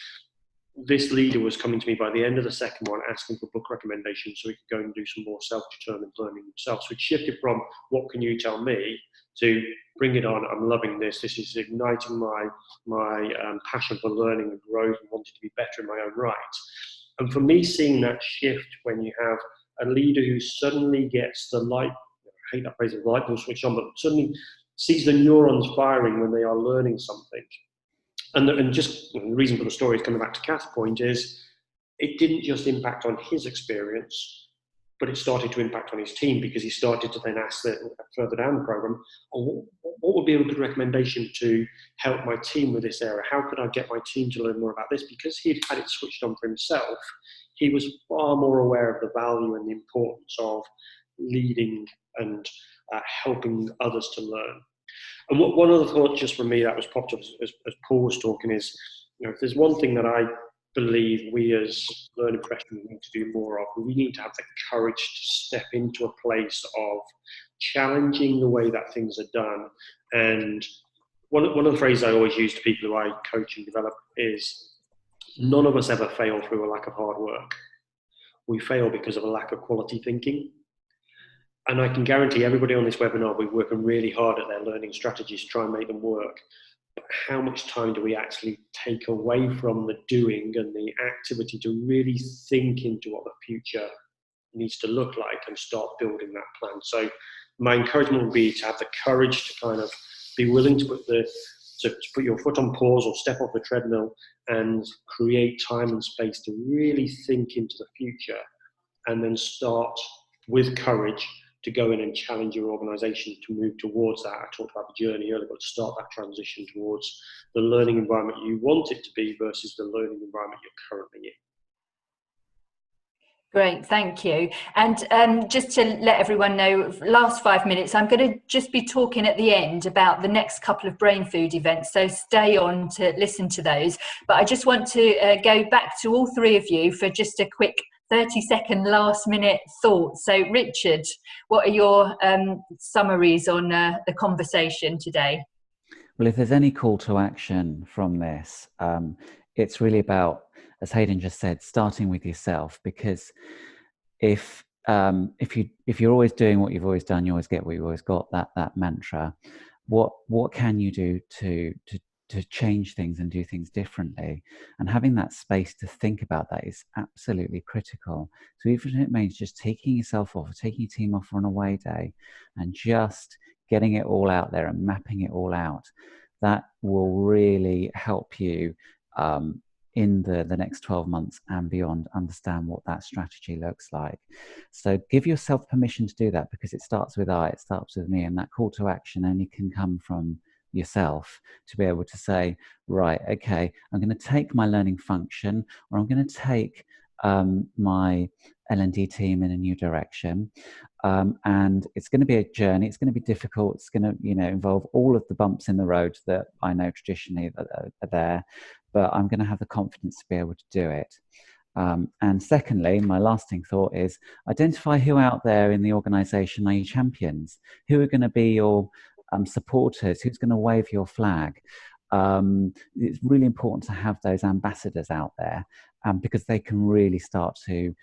this leader was coming to me by the end of the second one, asking for book recommendations so we could go and do some more self-determined learning themselves. So it shifted from what can you tell me to bring it on, I'm loving this is igniting my passion for learning and growth and wanting to be better in my own right. And for me, seeing that shift when you have a leader who suddenly gets the light, I hate that phrase, the light bulb switch on, but suddenly sees the neurons firing when they are learning something. And just the reason for the story is coming back to Kath's point is it didn't just impact on his experience, but it started to impact on his team, because he started to then ask further down the program, what would be a good recommendation to help my team with this area? How could I get my team to learn more about this? Because he'd had it switched on for himself, he was far more aware of the value and the importance of leading and helping others to learn. And one other thought just from me that was popped up as Paul was talking is, if there's one thing that I believe we as learning professionals need to do more of, we need to have the courage to step into a place of challenging the way that things are done. And one of the phrases I always use to people who I coach and develop is, none of us ever fail through a lack of hard work. We fail because of a lack of quality thinking. And I can guarantee everybody on this webinar, we're working really hard at their learning strategies to try and make them work. But how much time do we actually take away from the doing and the activity to really think into what the future needs to look like and start building that plan? So my encouragement would be to have the courage to kind of be willing to put your foot on pause or step off the treadmill and create time and space to really think into the future, and then start with courage to go in and challenge your organisation to move towards that. I talked about the journey earlier, but to start that transition towards the learning environment you want it to be versus the learning environment you're currently in. Great, thank you. And just to let everyone know, last 5 minutes, I'm going to just be talking at the end about the next couple of Brainfood events, so stay on to listen to those. But I just want to go back to all 3 of you for just a quick 30-second last-minute thoughts. So, Richard, what are your summaries on the conversation today? Well, if there's any call to action from this, it's really about, as Haydn just said, starting with yourself. Because if you're always doing what you've always done, you always get what you've always got. That mantra. What can you do to change things and do things differently? And having that space to think about that is absolutely critical. So even if it means just taking yourself off, or taking your team off for an away day, and just getting it all out there and mapping it all out, that will really help you in the next 12 months and beyond, understand what that strategy looks like. So give yourself permission to do that, because it starts with it starts with me, and that call to action only can come from yourself, to be able to say, right, okay, I'm going to take my learning function, or I'm going to take my L&D team in a new direction, and it's going to be a journey. It's going to be difficult. It's going to, involve all of the bumps in the road that I know traditionally are there, but I'm going to have the confidence to be able to do it. And secondly, my lasting thought is identify who out there in the organisation are your champions, who are going to be your supporters, who's going to wave your flag. It's really important to have those ambassadors out there, because they can really start to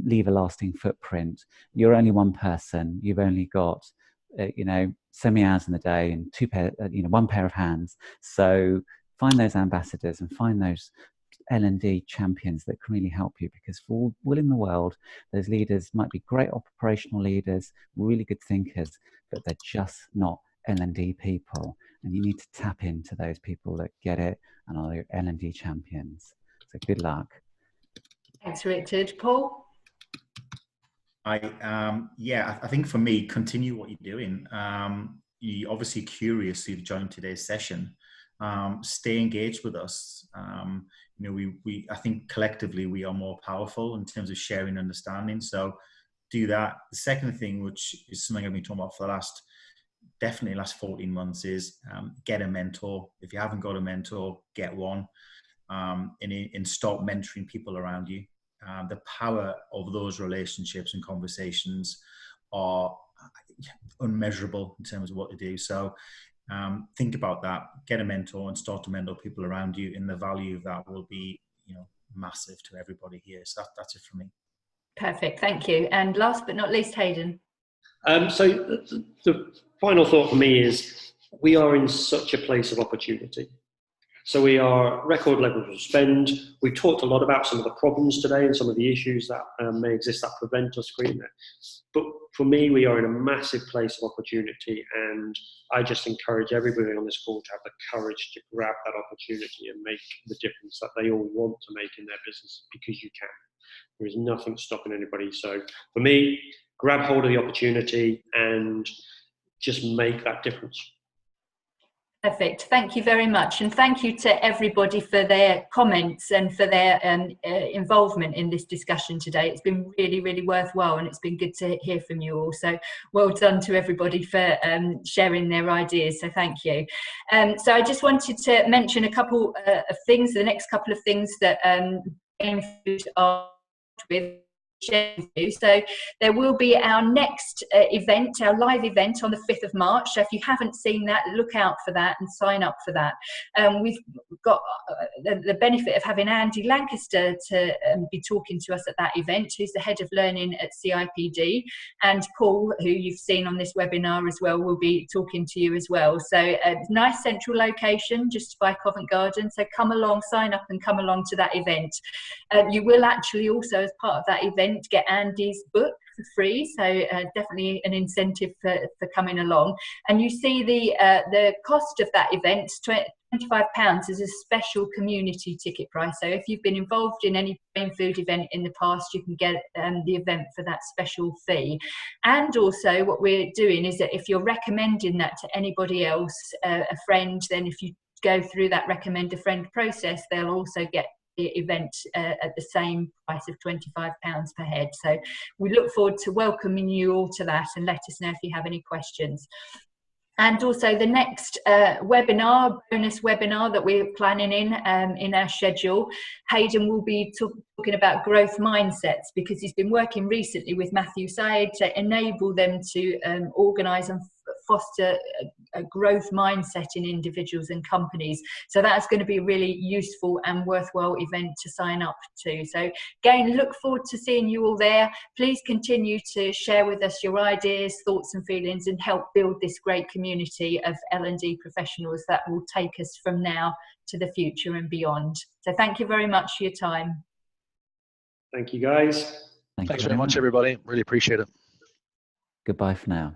leave a lasting footprint. You're only one person. You've only got, so many hours in the day and one pair of hands. So find those ambassadors and find those L&D champions that can really help you, because for all in the world, those leaders might be great operational leaders, really good thinkers, but they're just not L&D people. And you need to tap into those people that get it and are your L&D champions. So good luck. Thanks, Richard. Paul? I think for me, continue what you're doing. You're obviously curious, you've joined today's session. Stay engaged with us. I think collectively we are more powerful in terms of sharing understanding. So do that. The second thing, which is something I've been talking about for the last 14 months, is get a mentor. If you haven't got a mentor, get one, and start mentoring people around you. The power of those relationships and conversations are unmeasurable in terms of what they do. So think about that, get a mentor and start to mentor people around you, and the value of that will be, massive to everybody here. So that's it for me. Perfect, thank you. And last but not least, Haydn. So the final thought for me is we are in such a place of opportunity. So we are record levels of spend. We talked a lot about some of the problems today and some of the issues that may exist that prevent us creating that. But for me, we are in a massive place of opportunity, and I just encourage everybody on this call to have the courage to grab that opportunity and make the difference that they all want to make in their business, because you can. There is nothing stopping anybody. So for me, grab hold of the opportunity and just make that difference. Perfect. Thank you very much. And thank you to everybody for their comments and for their involvement in this discussion today. It's been really, really worthwhile, and it's been good to hear from you all. So well done to everybody for sharing their ideas. So thank you. So I just wanted to mention a couple of things, the next couple of things that Brainfood are with. So there will be our next event, our live event on the 5th of March. So if you haven't seen that, look out for that and sign up for that. We've got the benefit of having Andy Lancaster to be talking to us at that event, who's the head of learning at CIPD, and Paul, who you've seen on this webinar as well, will be talking to you as well. So nice central location just by Covent Garden. So come along, sign up and come along to that event. You will actually also, as part of that event, get Andy's book for free, so definitely an incentive for coming along. And you see the cost of that event, £25, is a special community ticket price. So if you've been involved in any Brainfood event in the past, you can get the event for that special fee. And also what we're doing is that if you're recommending that to anybody else, a friend, then if you go through that recommend a friend process, they'll also get the event at the same price of £25 per head. So we look forward to welcoming you all to that, and let us know if you have any questions. And also the next bonus webinar that we're planning in our schedule, Haydn will be talking about growth mindsets, because he's been working recently with Matthew Syed to enable them to organise and foster a growth mindset in individuals and companies. So that's going to be a really useful and worthwhile event to sign up to. So again, look forward to seeing you all there. Please continue to share with us your ideas, thoughts and feelings, and help build this great community of L&D professionals that will take us from now to the future and beyond. So thank you very much for your time. Thank you, guys. Thanks very much, everybody. Really appreciate it. Goodbye for now.